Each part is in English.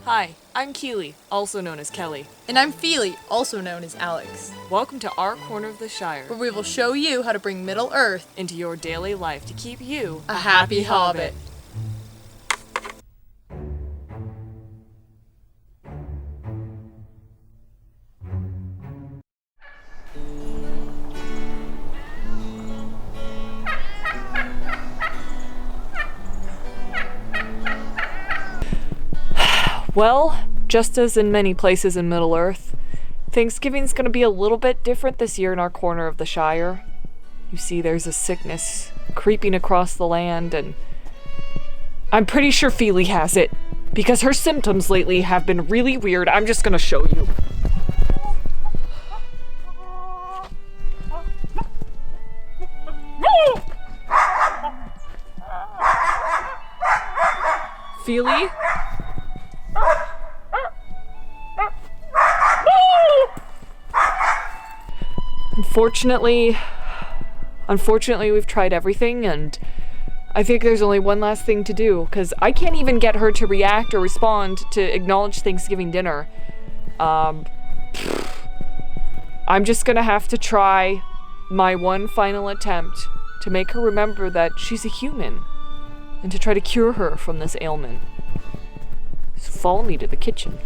Hi, I'm Keeley, also known as Kelly. And I'm Feely, also known as Alex. Welcome to our corner of the Shire, where we will show you how to bring Middle-earth into your daily life to keep you a happy hobbit. Well, just as in many places in Middle-earth, Thanksgiving's gonna be a little bit different this year in our corner of the Shire. You see, there's a sickness creeping across the land, and I'm pretty sure Feely has it, because her symptoms lately have been really weird. I'm just gonna show you. Feely? Unfortunately, we've tried everything, and I think there's only one last thing to do, because I can't even get her to react or respond to acknowledge Thanksgiving dinner. I'm just gonna have to try my one final attempt to make her remember that she's a human, and to try to cure her from this ailment. So follow me to the kitchen.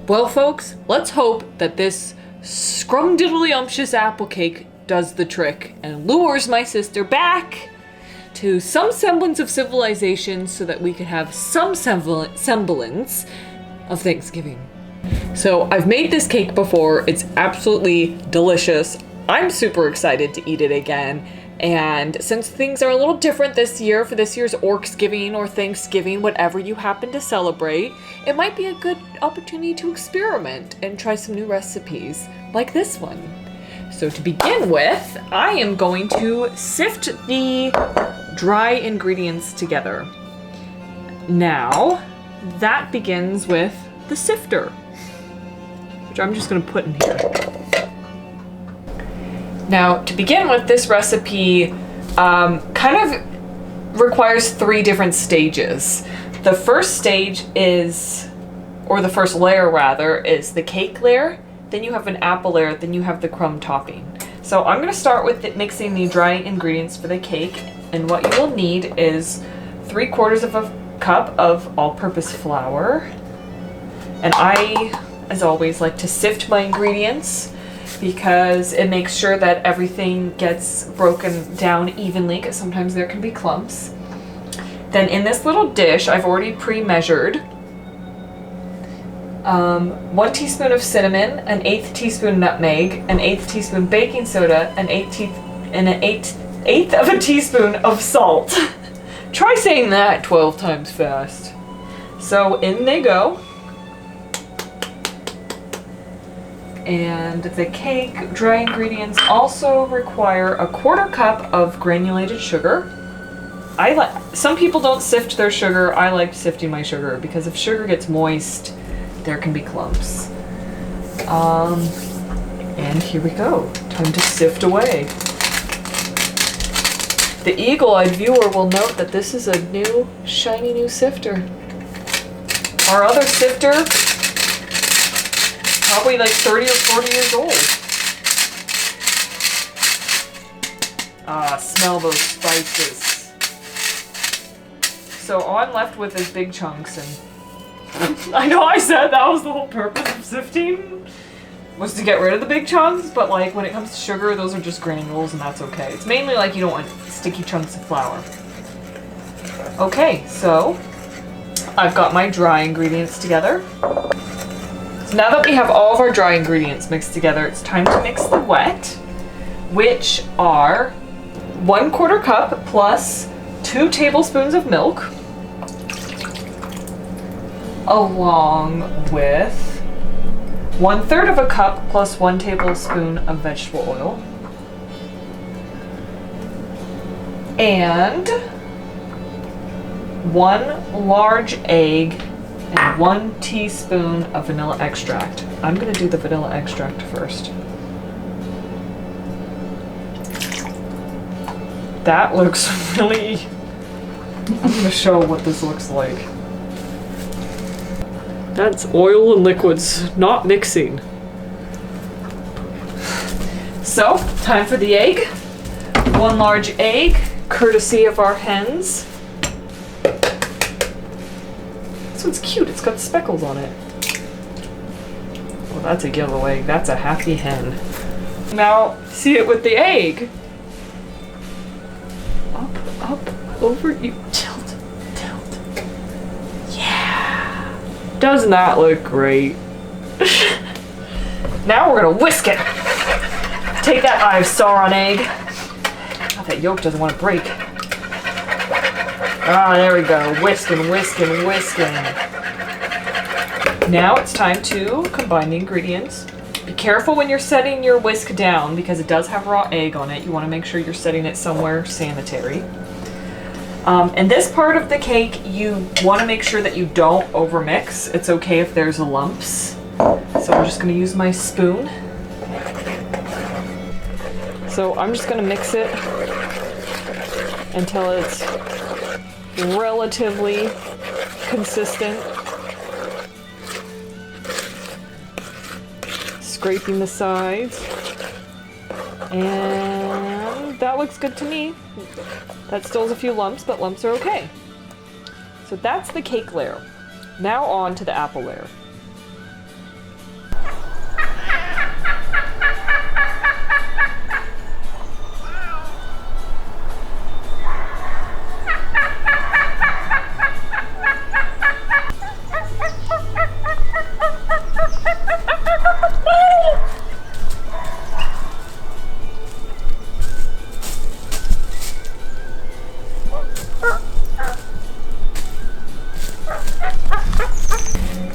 Well, folks, let's hope that this scrumdiddlyumptious apple cake does the trick and lures my sister back to some semblance of civilization so that we can have some semblance of Thanksgiving. So I've made this cake before. It's absolutely delicious. I'm super excited to eat it again. And since things are a little different this year, for this year's Orcsgiving or Thanksgiving, whatever you happen to celebrate, it might be a good opportunity to experiment and try some new recipes, like this one. So to begin with, I am going to sift the dry ingredients together. Now, that begins with the sifter, which I'm just going to put in here. Now, to begin with, this recipe kind of requires 3 different stages. The first stage is, or the first layer rather, is the cake layer. Then you have an apple layer, then you have the crumb topping. So I'm going to start with mixing the dry ingredients for the cake. And what you will need is 3/4 of a cup of all-purpose flour. And I, as always, like to sift my ingredients, because it makes sure that everything gets broken down evenly, because sometimes there can be clumps. Then in this little dish, I've already pre-measured 1 teaspoon of cinnamon, an 1/8 teaspoon nutmeg, an 1/8 teaspoon baking soda, an 1/8 of a teaspoon of salt. Try saying that 12 times fast. So in they go. And the cake dry ingredients also require 1/4 cup of granulated sugar. Some people don't sift their sugar. I like sifting my sugar because if sugar gets moist, there can be clumps. And here we go. Time to sift away. The eagle-eyed viewer will note that this is a new, shiny new sifter. Our other sifter, probably like 30 or 40 years old. Ah, smell those spices. So all I'm left with is big chunks, and I know I said that was the whole purpose of sifting, was to get rid of the big chunks, but like when it comes to sugar, those are just granules and that's okay. It's mainly like you don't want sticky chunks of flour. Okay, so I've got my dry ingredients together. Now that we have all of our dry ingredients mixed together, it's time to mix the wet, which are 1/4 cup plus 2 tablespoons of milk, along with 1/3 of a cup plus 1 tablespoon of vegetable oil, and 1 large egg and 1 teaspoon of vanilla extract. I'm going to do the vanilla extract first. That looks really... I'm gonna show what this looks like. That's oil and liquids, not mixing. So, time for the egg. 1 large egg, courtesy of our hens. This one's cute, it's got speckles on it. Well, that's a yellow egg, that's a happy hen. Now, see it with the egg. Up, over, you tilt. Yeah. Doesn't that look great? Now we're gonna whisk it. Take that I've saw an egg. Oh, that yolk doesn't want to break. Ah, there we go. Whisking. Now it's time to combine the ingredients. Be careful when you're setting your whisk down because it does have raw egg on it. You want to make sure you're setting it somewhere sanitary. And this part of the cake, you want to make sure that you don't overmix. It's okay if there's lumps. So I'm just going to use my spoon. So I'm just going to mix it until it's relatively consistent. Scraping the sides. And that looks good to me. That still has a few lumps, but lumps are okay. So that's the cake layer. Now on to the apple layer.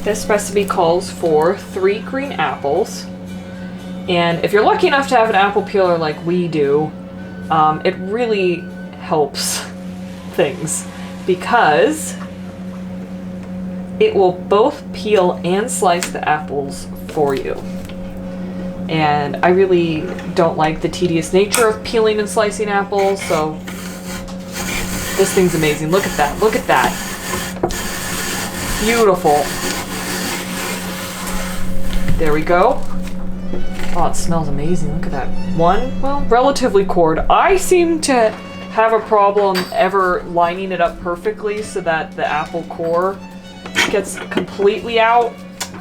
This recipe calls for 3 green apples, and if you're lucky enough to have an apple peeler like we do, it really helps things because it will both peel and slice the apples for you. And I really don't like the tedious nature of peeling and slicing apples, so this thing's amazing. Look at that, look at that. Beautiful. There we go. Oh, it smells amazing. Look at that. One, well, relatively cored. I seem to have a problem ever lining it up perfectly so that the apple core gets completely out.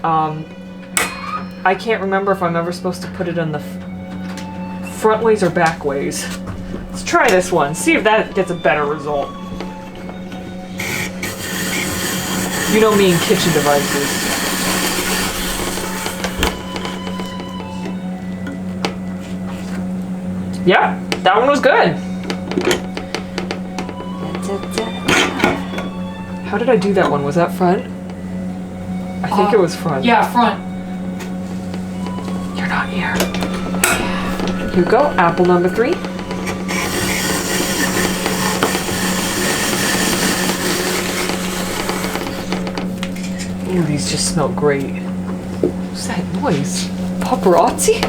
I can't remember if I'm ever supposed to put it in the front ways or back ways. Let's try this one. See if that gets a better result. You know me and kitchen devices. Yeah, that one was good. How did I do that one? Was that front? I think it was front. Yeah, front. You're not here. Here we go, apple number 3. Ooh, these just smell great. What's that noise? Paparazzi?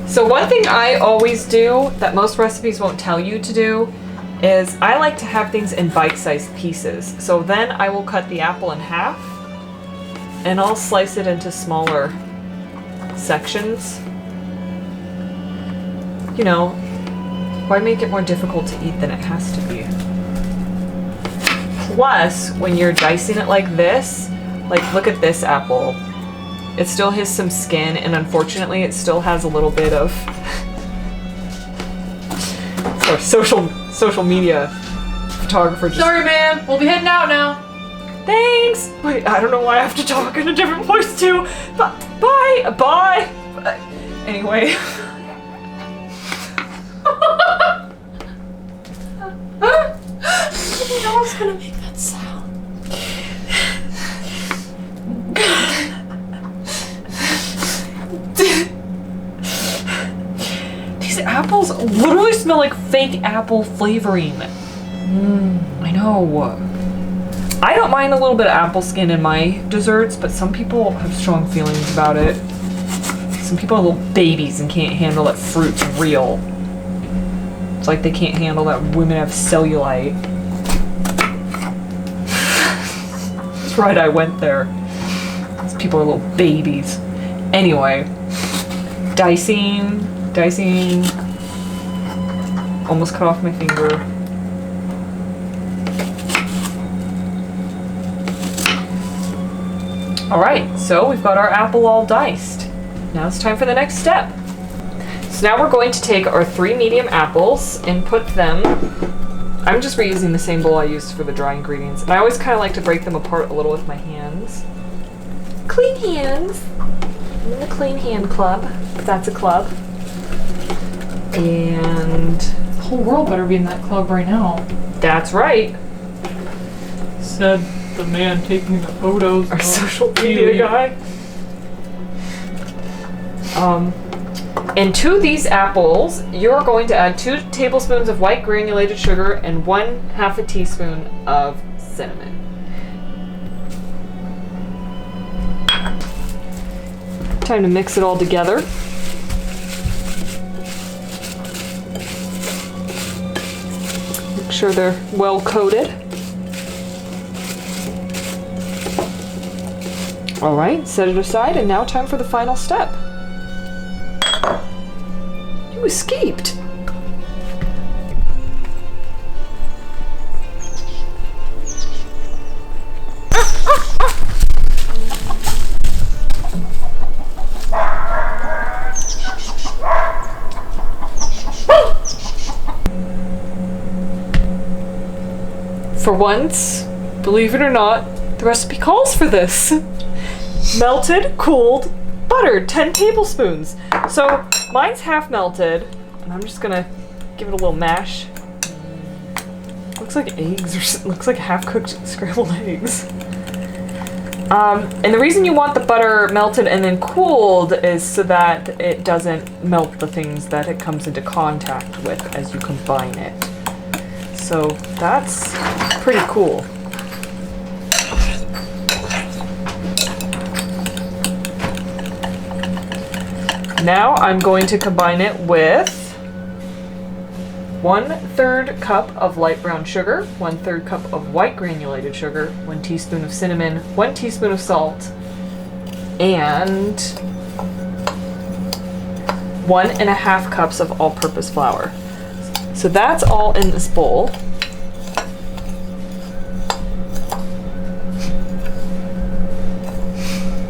So one thing I always do that most recipes won't tell you to do is I like to have things in bite-sized pieces. So then I will cut the apple in half and I'll slice it into smaller sections. You know, why make it more difficult to eat than it has to be? Plus, when you're dicing it like this, like look at this apple. It still has some skin, and unfortunately, it still has a little bit of social media photographer. Sorry, man. We'll be heading out now. Thanks. Wait, I don't know why I have to talk in a different voice too. But bye. Anyway. You know I was gonna make that sound. These apples literally smell like fake apple flavoring. I know. I don't mind a little bit of apple skin in my desserts, but some people have strong feelings about it. It some people are little babies and can't handle that fruit's real. It's like they can't handle that women have cellulite. That's right, I went there. These people are little babies. Anyway, dicing. Almost cut off my finger. Alright, so we've got our apple all diced. Now it's time for the next step. So now we're going to take our 3 medium apples and put them... I'm just reusing the same bowl I used for the dry ingredients. And I always kind of like to break them apart a little with my hands. Clean hands! I'm in the clean hand club, if that's a club. And... The whole world better be in that club right now. that's right. Said the man taking the photos. Our of social Keellie. media guy. And to these apples, you're going to add 2 tablespoons of white granulated sugar and 1/2 teaspoon of cinnamon. Time to mix it all together. Make sure they're well coated. All right, set it aside, and now time for the final step. You escaped. For once, believe it or not, the recipe calls for this. Melted, cooled, butter, 10 tablespoons. So mine's half melted, and I'm just gonna give it a little mash. Looks like eggs, or looks like half-cooked scrambled eggs. And the reason you want the butter melted and then cooled is so that it doesn't melt the things that it comes into contact with as you combine it. So that's pretty cool. Now I'm going to combine it with 1/3 cup of light brown sugar, 1/3 cup of white granulated sugar, 1 teaspoon of cinnamon, 1 teaspoon of salt, and 1.5 cups of all-purpose flour. So that's all in this bowl.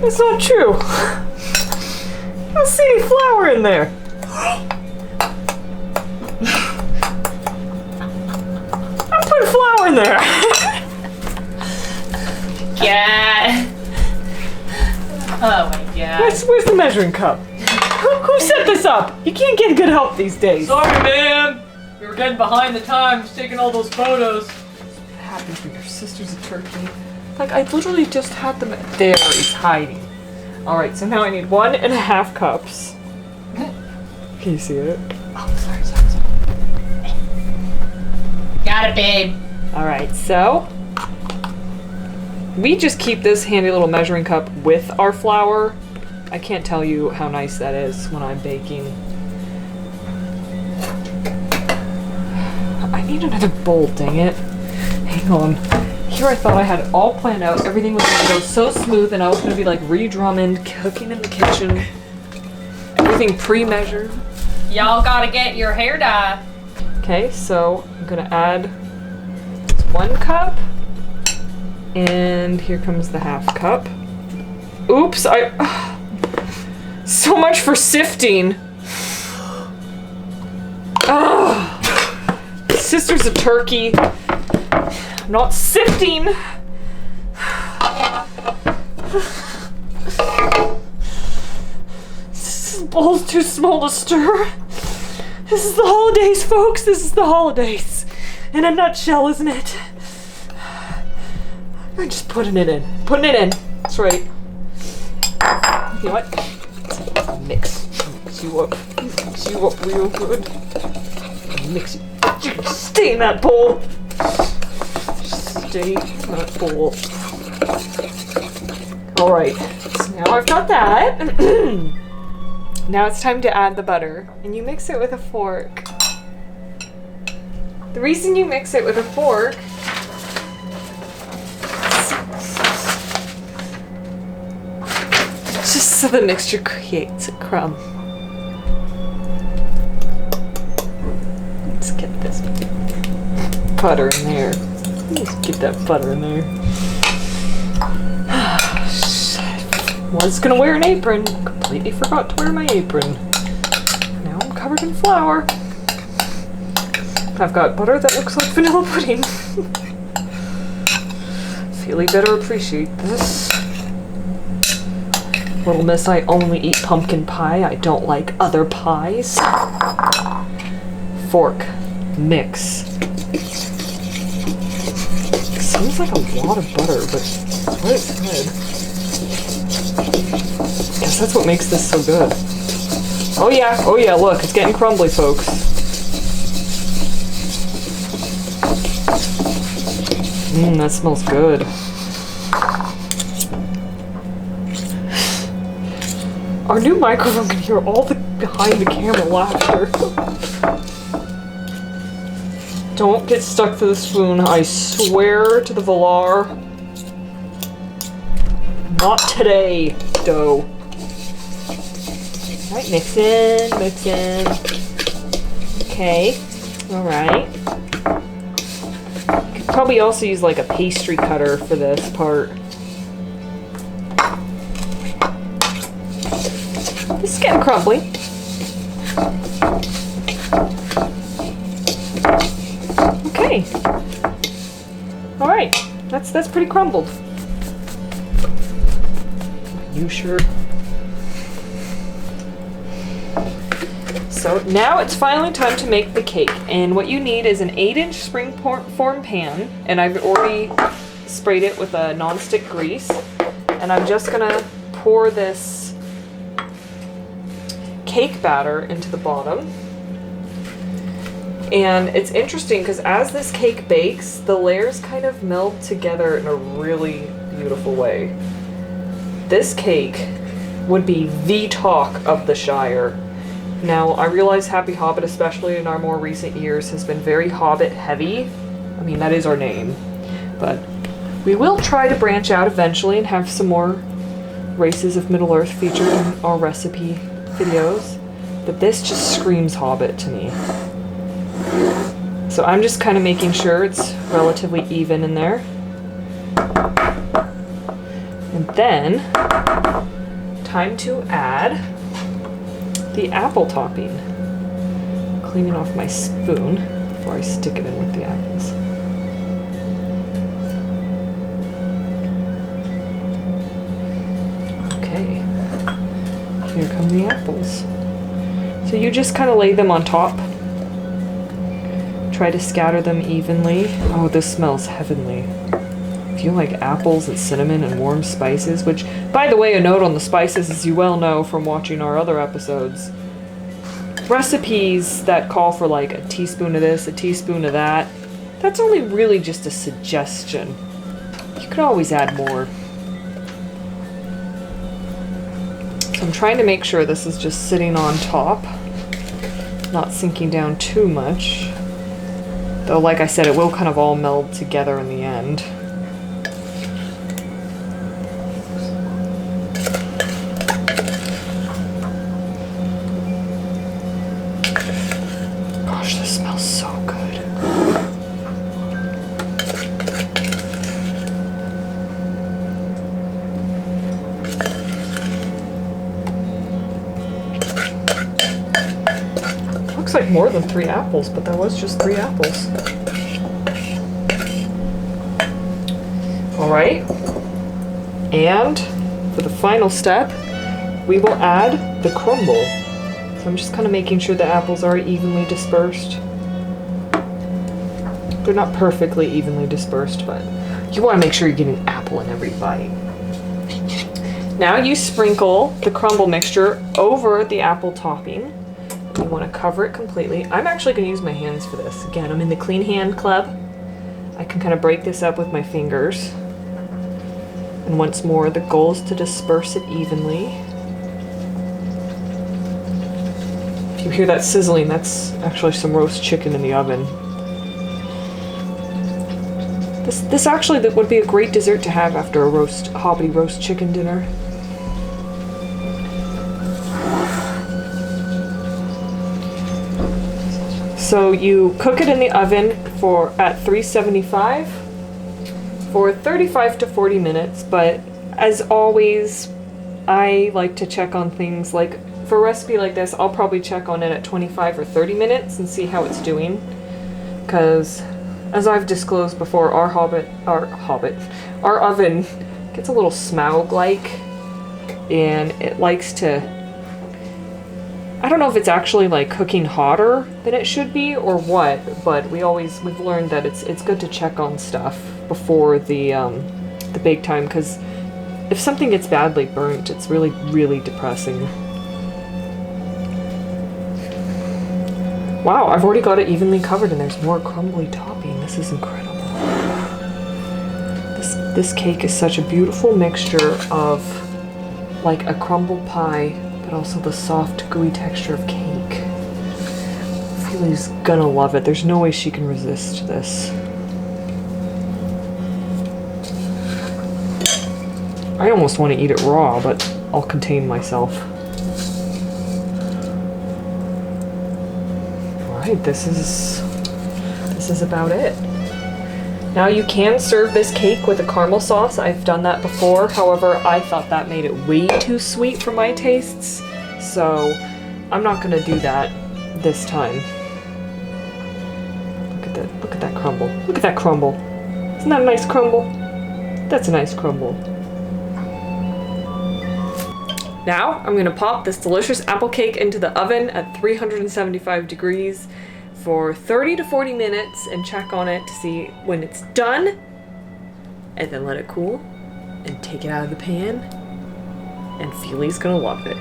That's not true. I don't see any flour in there. I put flour in there. Yeah. Oh my god. Where's the measuring cup? Who set this up? You can't get good help these days. Sorry, man. We were getting behind the times taking all those photos. What happened to your sister's a turkey? Like, I literally just had them. There, he's hiding. Alright, so now I need 1.5 cups. Can you see it? Oh, sorry. Got it, babe. Alright, so we just keep this handy little measuring cup with our flour. I can't tell you how nice that is when I'm baking. I need another bowl, dang it. Hang on. Here I thought I had it all planned out. Everything was gonna go so smooth and I was gonna be like Ree Drummond cooking in the kitchen. Everything pre-measured. Y'all gotta get your hair dye. Okay, so I'm gonna add 1 cup. And here comes the 1/2 cup. Oops, so much for sifting. Sister's a turkey. I'm not sifting. This bowl's too small to stir. This is the holidays, folks. This is the holidays. In a nutshell, isn't it? I'm just putting it in. Putting it in. That's right. You know what? Mix you up. Mix you up real good. Mix you. Stay in that bowl. Stay in that bowl. Alright. So now I've got that. Now it's time to add the butter, and you mix it with a fork. The reason you mix it with a fork is just so the mixture creates a crumb. Let's get this butter in there. Let's get that butter in there. Was gonna wear an apron. Completely forgot to wear my apron. Now I'm covered in flour. I've got butter that looks like vanilla pudding. Feel you better appreciate this. Little miss, I only eat pumpkin pie. I don't like other pies. Fork. Mix. Seems like a lot of butter, but it's good. Guess that's what makes this so good. Oh yeah, look, it's getting crumbly, folks. That smells good. Our new microphone can hear all the behind the camera laughter. Don't get stuck to the spoon, I swear to the Valar. Not today, dough. Alright, mix in. Okay, alright. Could probably also use like a pastry cutter for this part. This is getting crumbly. Okay. Alright, that's pretty crumbled. You sure? So now it's finally time to make the cake, and what you need is an 8-inch springform pan, and I've already sprayed it with a non-stick grease, and I'm just gonna pour this cake batter into the bottom. And it's interesting because as this cake bakes, the layers kind of meld together in a really beautiful way. This cake would be the talk of the Shire. Now, I realize Happy Hobbit, especially in our more recent years, has been very Hobbit heavy. I mean, that is our name. But we will try to branch out eventually and have some more races of Middle-earth featured in our recipe videos. But this just screams Hobbit to me. So I'm just kind of making sure it's relatively even in there. And then, time to add the apple topping. Cleaning off my spoon before I stick it in with the apples. Okay, here come the apples. So you just kind of lay them on top. Try to scatter them evenly. Oh, this smells heavenly. If you like apples and cinnamon and warm spices, which, by the way, a note on the spices, as you well know from watching our other episodes, recipes that call for like a teaspoon of this, a teaspoon of that, that's only really just a suggestion. You could always add more. So I'm trying to make sure this is just sitting on top, not sinking down too much. Though, like I said, it will kind of all meld together in the end. Gosh, this smells so good. Looks like more than 3 apples, but that was just 3 apples. Alright, and for the final step, we will add the crumble. So I'm just kind of making sure the apples are evenly dispersed. They're not perfectly evenly dispersed, but you want to make sure you get an apple in every bite. Now you sprinkle the crumble mixture over the apple topping. You want to cover it completely. I'm actually going to use my hands for this. Again, I'm in the clean hand club. I can kind of break this up with my fingers. And once more, the goal is to disperse it evenly. You hear that sizzling? That's actually some roast chicken in the oven. This actually would be a great dessert to have after a Hobbity roast chicken dinner. So you cook it in the oven at 375 for 35 to 40 minutes, but as always, I like to check on things like, for a recipe like this, I'll probably check on it at 25 or 30 minutes and see how it's doing. Because, as I've disclosed before, our oven gets a little Smaug-like, and it likes to, I don't know if it's actually like cooking hotter than it should be or what, but we've learned that it's good to check on stuff before the bake time, because if something gets badly burnt, it's really, really depressing. Wow, I've already got it evenly covered and there's more crumbly topping. This is incredible. This cake is such a beautiful mixture of like a crumble pie, but also the soft, gooey texture of cake. Feely's gonna love it. There's no way she can resist this. I almost want to eat it raw, but I'll contain myself. Alright, this is about it. Now you can serve this cake with a caramel sauce. I've done that before. However, I thought that made it way too sweet for my tastes. So I'm not gonna do that this time. Look at that crumble. Look at that crumble. Isn't that a nice crumble? That's a nice crumble. Now, I'm gonna pop this delicious apple cake into the oven at 375 degrees for 30 to 40 minutes and check on it to see when it's done, and then let it cool and take it out of the pan, and Feely's gonna love it.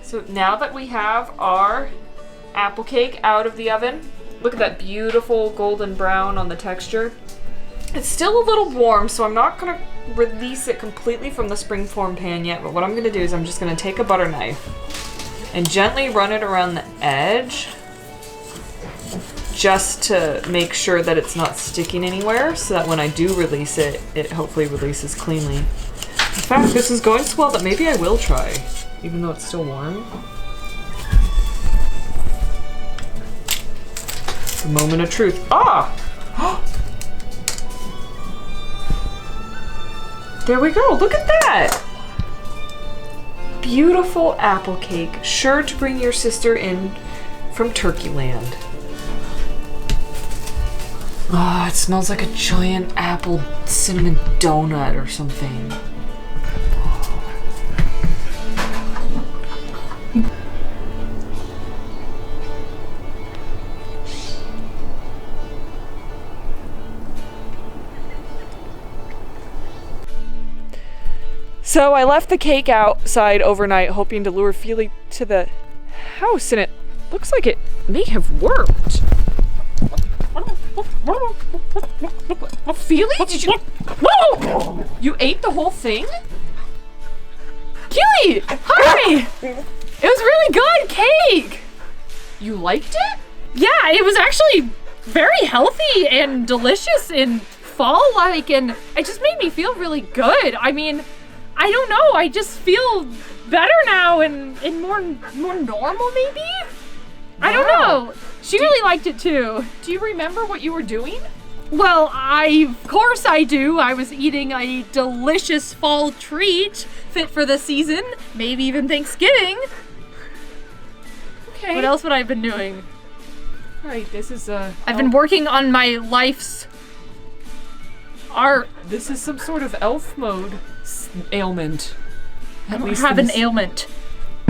So now that we have our apple cake out of the oven, look at that beautiful golden brown on the texture. It's still a little warm, so I'm not gonna release it completely from the springform pan yet, but what I'm gonna do is I'm just gonna take a butter knife and gently run it around the edge just to make sure that it's not sticking anywhere, so that when I do release it, it hopefully releases cleanly. In fact, this is going so well that maybe I will try, even though it's still warm. The moment of truth. Ah! There we go, look at that! Beautiful apple cake, sure to bring your sister in from Turkey Land. Ah, it smells like a giant apple cinnamon donut or something. So I left the cake outside overnight, hoping to lure Feely to the house, and it looks like it may have worked. Feely, did you? Whoa! You ate the whole thing? Keeley, hi! It was really good cake. You liked it? Yeah, it was actually very healthy and delicious and fall-like, and it just made me feel really good. I mean, I don't know, I just feel better now and more normal maybe? I don't know. She really liked it too. Do you remember what you were doing? Well, of course I do. I was eating a delicious fall treat fit for the season, maybe even Thanksgiving. Okay. What else would I have been doing? Right, this is I've been working on my life's art. This is some sort of elf mode ailment. I don't have an ailment.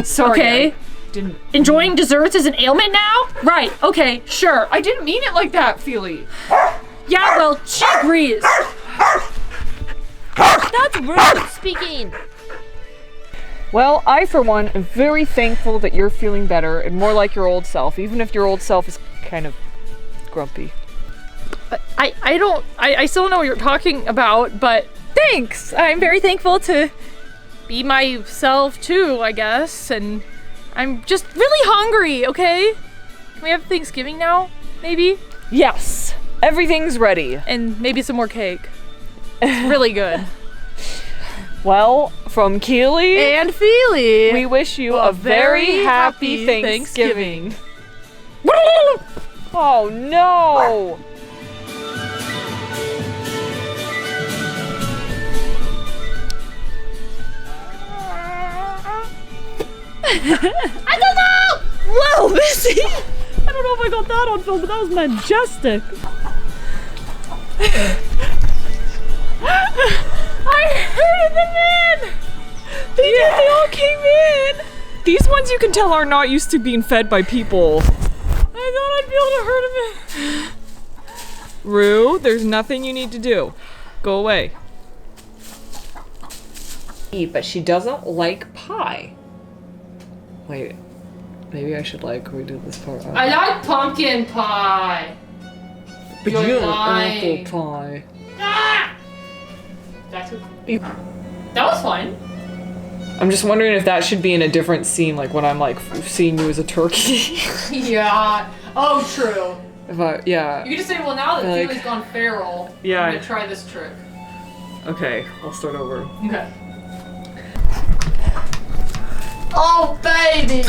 Sorry. Okay. I didn't. Enjoying desserts is an ailment now? Right, okay, sure. I didn't mean it like that, Feely. Yeah, well, she agrees. That's rude speaking. Well, I, for one, am very thankful that you're feeling better and more like your old self, even if your old self is kind of grumpy. I still don't know what you're talking about, but thanks. I'm very thankful to be myself too, I guess, and I'm just really hungry, okay? Can we have Thanksgiving now, maybe? Yes, everything's ready. And maybe some more cake. It's really good. Well, from Keeley And Feely, we wish you a very happy Thanksgiving. Oh no! I don't know! Whoa, Missy! I don't know if I got that on film, but that was majestic. I heard them in! They all came in! These ones you can tell are not used to being fed by people. I thought I'd be able to hurt them in. Rue, there's nothing you need to do. Go away. But she doesn't like pie. Wait, maybe I should redo this part. I like pumpkin pie. But you're you don't lying. apple pie. Ah! That was fun. I'm just wondering if that should be in a different scene, like when I'm seeing you as a turkey. Yeah. Oh, true. Yeah. You could just say, well, now that Like- Feely's gone feral, Yeah. I'm gonna try this trick. Okay, I'll start over. Okay. Oh, baby!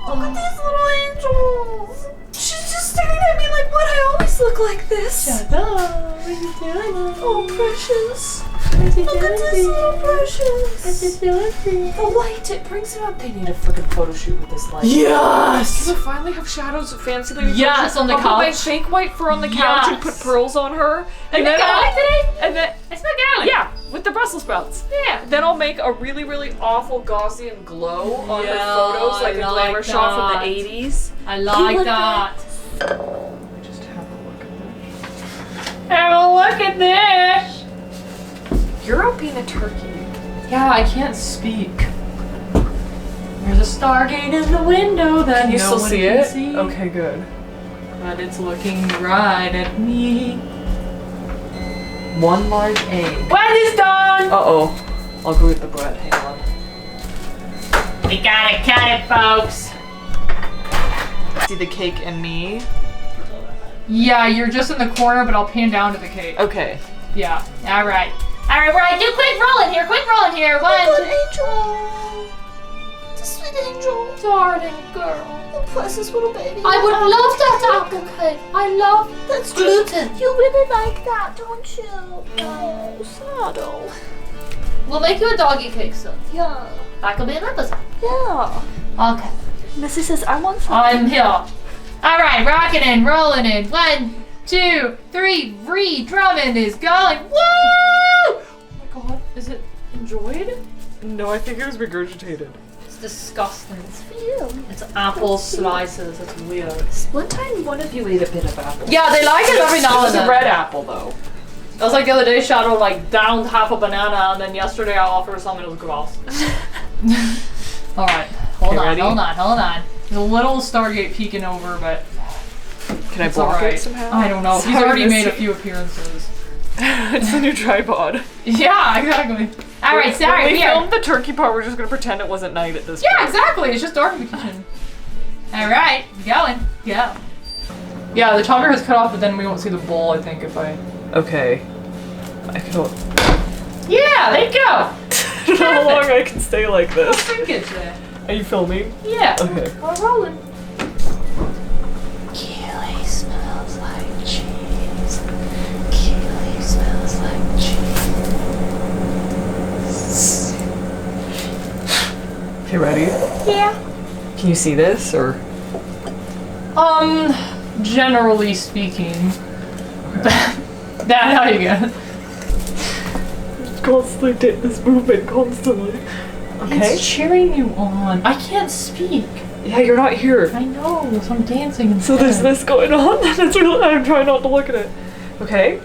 Look at these little angels. She's just staring at me like, what? I always look like this. Shut up. What are you doing? Oh, precious. What are you Look at this doing? little precious. doing? The light, it brings it up. They need a freaking photo shoot with this light. Yes! You finally have shadows of fancy lady. Yes, on the I'll put my couch. fake white fur on the couch and Yes. put pearls on her. And then garlic today? And then It's not garlic. yeah, with the Brussels sprouts. Yeah. Then I'll make a really, really awful Gaussian glow on Yeah, her photos, like a I glamour like shot from that. the 80s. I like like that. Just have a look at Have a look at this. that. You're out being a turkey. Yeah, I can't speak. There's a Stargate in the window that Can you no still one see can it? see. Okay, good. But it's looking right at me. One large egg. When it's done! Uh-oh. I'll go with the bread. Hang on. We gotta cut it, folks. See the cake and me? Yeah, you're just in the corner, but I'll pan down to the cake. Okay. Yeah. All right. All right, we're gonna do quick rolling here. Quick rolling here. One, Good two. angel. It's a sweet angel. Darling girl. Oh, precious little baby. I would love that apple cake. I love That's gluten. You really like that, don't you? Oh, Saddle. We'll make you a doggy cake soon. Yeah. That could be an episode. Yeah. Okay. Missy says, I want some. I'm here. All right, rocking in, rolling in. 1, 2, 3. Drumming is going. Woo! Oh my god, is it enjoyed? No, I think it was regurgitated. It's disgusting. You. It's apple slices. It's weird. One time, one of you ate a bit of apple. Yeah, they like it every now It and was a then. red apple, though. It was like the other day, Shadow downed half a banana, and then yesterday I offered her some and it was gross. All right, hold on. There's a little Stargate peeking over, but Can I it's block alright. it somehow? I don't know. He's Sorry, already made a Missy. few appearances. It's the new tripod. Yeah, exactly. All right, sorry. When we we are- filmed the turkey part, we're just gonna pretend it wasn't night at this Yeah, point. exactly. It's just dark in the kitchen. All right, going. Go. Yeah, the timer has cut off, but then we won't see the bowl. I think if I. Okay. I can. Yeah, there you go. I don't know how long I can stay like Little this. shrinkage there. Are you filming? Yeah. Okay. We're rolling. Keely smells like cheese. Keely smells like cheese. Okay, ready? Yeah. Can you see this or? Generally speaking. That how you go. Constantly did this movement constantly. Okay. It's cheering you on. I can't speak. Yeah, you're not here. I know, so I'm dancing instead. So there's this going on. That's really, I'm trying not to look at it. Okay.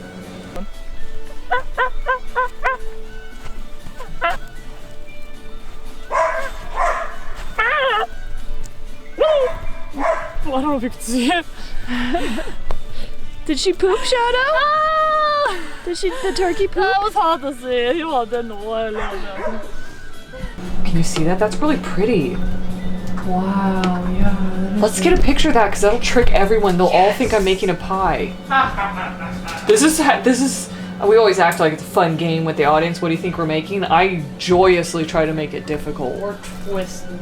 I don't know if you can see it. Did she poop, Shadow? Ah! Did the turkey poop? That was hard to see. He was in the way a little bit. Can you see that? That's really pretty. Wow, yeah. Let's get a picture of that because that'll trick everyone. They'll all think I'm making a pie. This is. We always act like it's a fun game with the audience. What do you think we're making? I joyously try to make it difficult. Or twisted.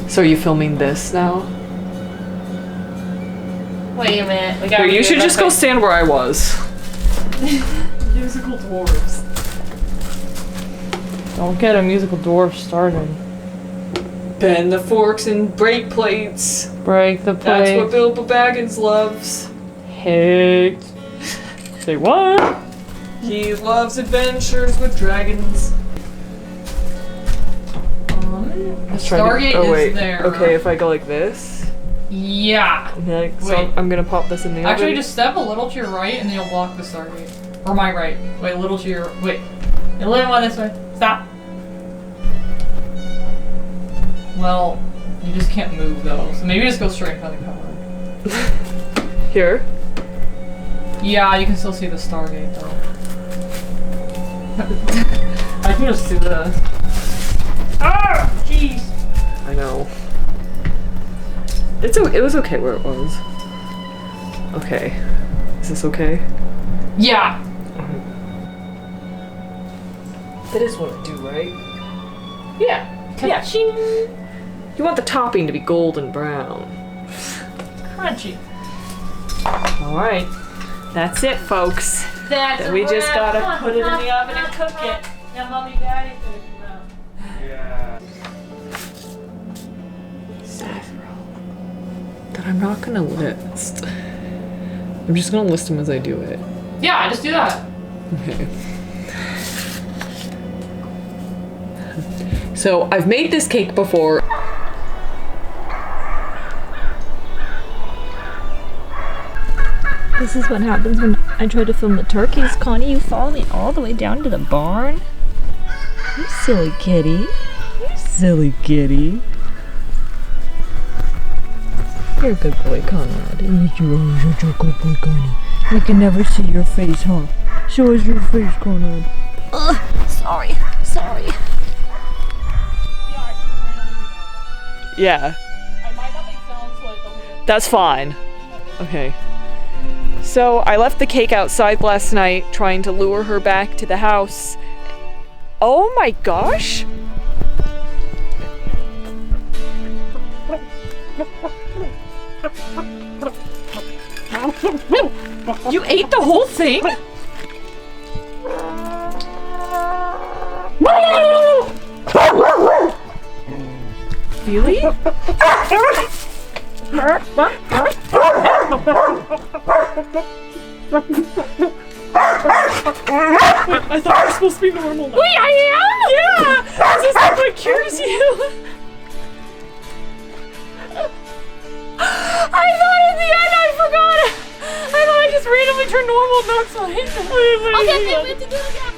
So are you filming this now? Wait a minute. We gotta Here, you should just go stand. stand where I was. Musical dwarves. Don't get a musical dwarf started. Bend the forks and break plates. Break the plate. That's what Bilbo Baggins loves. Hate. Say what? He loves adventures with dragons. Let's try Stargate oh, wait. is there. Okay, if I go like this. Yeah. Okay, so Wait. I'm gonna pop this in the Actually, oven. just step a little to your right and then you'll block the Stargate. Or my right. Wait, a little to your. Wait. A little more this way. Stop. Well, you just can't move though. So maybe just go straight in front of the camera. Here. Yeah, you can still see the Stargate though. I can just see the. Ah! Jeez! I know. It was okay where it was. Okay. Is this okay? Yeah! That is what I do, right? Yeah. Yeah. You want the topping to be golden brown. Crunchy. Alright. That's it, folks. That's We just gotta put it in the oven and cook it. Now, mommy, daddy, That I'm not gonna list. I'm just gonna list them as I do it. yeah, just do that. Okay. So I've made this cake before. This is what happens when I try to film the turkeys. Connie, you follow me all the way down to the barn? You silly kitty. You silly kitty. You're a good boy, Conrad. You're such a good boy, Connie. We can never see your face, huh? Show us your face, Conrad. Sorry. Yeah. I might not make sounds so I don't. That's fine. Okay. So I left the cake outside last night trying to lure her back to the house. Oh my gosh! You ate the whole thing? Really? I thought it was supposed to be normal now. Wait, I am? Yeah! This is like what cures you! I thought at the end I forgot. I thought I just randomly turned normal, not so I hate them. Okay, we have to do it again.